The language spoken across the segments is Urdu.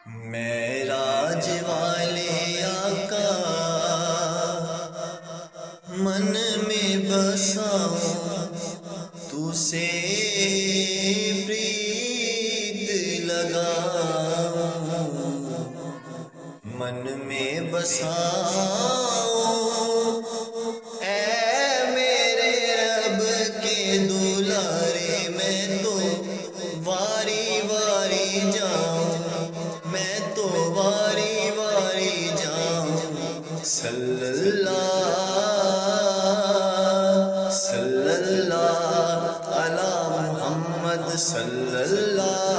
معراج والے آقا من میں بساؤں، تو سے پریت لگاؤں، من میں بساؤں اے میرے رب کے دلارے، میں تو واری واری جاؤں، میں تو واری واری جاؤں۔ صلی اللہ علی محمد، صلی اللہ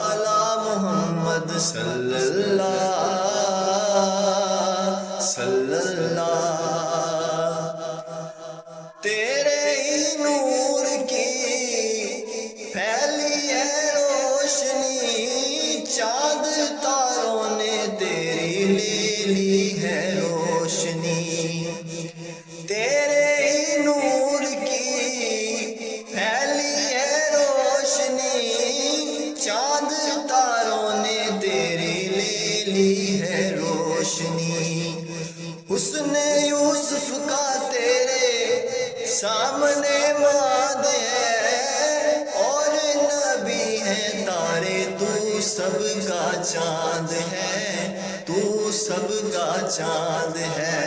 علی محمد، صلی اللہ۔ تیرے ہی نور کی پھیلی ہے روشنی، چاند تاروں نے تیری لے لی ہے روشنی، تیرے ہی نور کی پھیلی ہے روشنی، چاند تاروں نے تیری لے لی ہے روشنی۔ حسن یوسف کا تیرے سامنے ماد ہے، اور نبی ہے تارے، تو سب کا چاند ہے، تو سب کا چاند ہے۔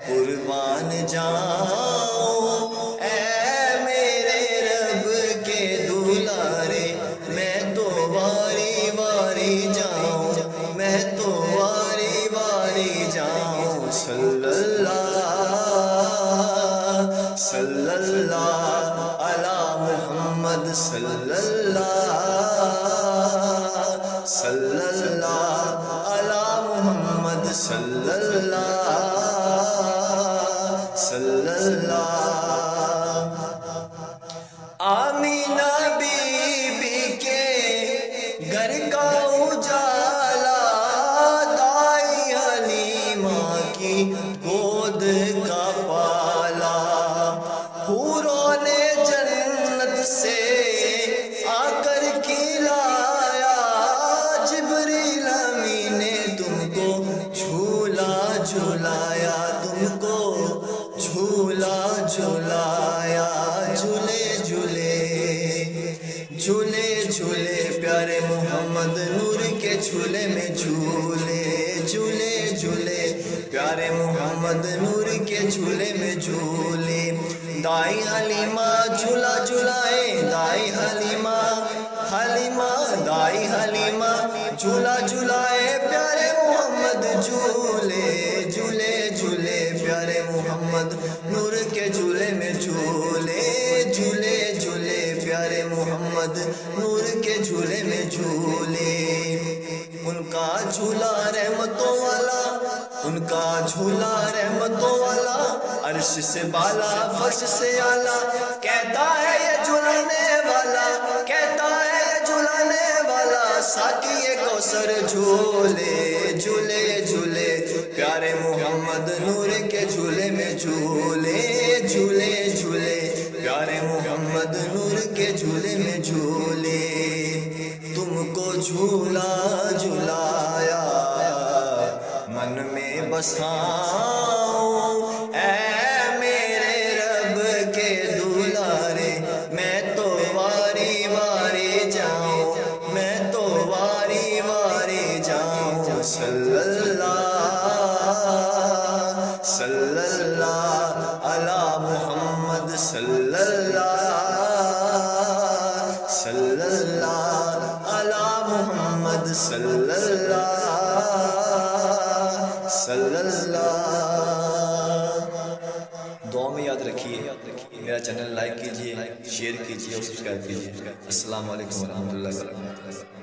قربان جاؤں اے میرے رب کے دلارے، میں تو واری واری جاؤں، میں تو واری واری جاؤں۔ صلی اللہ علی محمد، صلی اللہ علی محمد، صلی اللہ۔ آمینہ بی بی کے گھر کا اجالا، دائی حلیمہ کی گود کا پالا، حوروں نے جنت سے آ کر کھلایا، جبریل امین نے تم کو جھولا جھلایا، تم کو جھولا جھلایا۔ جھولے جھولے جھولے پیارے محمد نور کے جھولے میں جھولے، جھولے جھولے پیارے محمد نور کے جھولے میں جھولے۔ دائی حلیمہ جھولا جھلائے، دائی حلیمہ دائی حلیمہ جھولا جھلائے، پیارے محمد جھولے جھولے پیارے محمد نور کے جھولے میں جھولے، جھولے جھولے پیارے محمد نور کے جھولے میں جھولے۔ ان کا جھولا رحمتوں والا، ان کا جھولا رحمتوں والا، عرش سے بالا فرش سے اعلیٰ، کہتا ہے یہ جھلانے والا، کہتا ہے یہ جھلانے والا، ساقی کوثر جھولے جھولے پیارے محمد نور کے جھولے میں جھولے، جھولے جھولے پیارے محمد نور کے جھولے میں جھولے۔ تم کو جھولا جھلایا من میں بساؤں اے میرے رب کے دلارے، میں تو واری واری جاؤں، میں تو واری واری جاؤں۔ صلی اللہ علی محمد، صلی اللہ علی محمد، صلی اللہ۔ دعا میں یاد رکھیے، میرا چینل لائک کیجئے، شیئر کیجئے اور سبسکرائب کیجئے۔ السلام علیکم ورحمۃ اللہ وبرکاتہ۔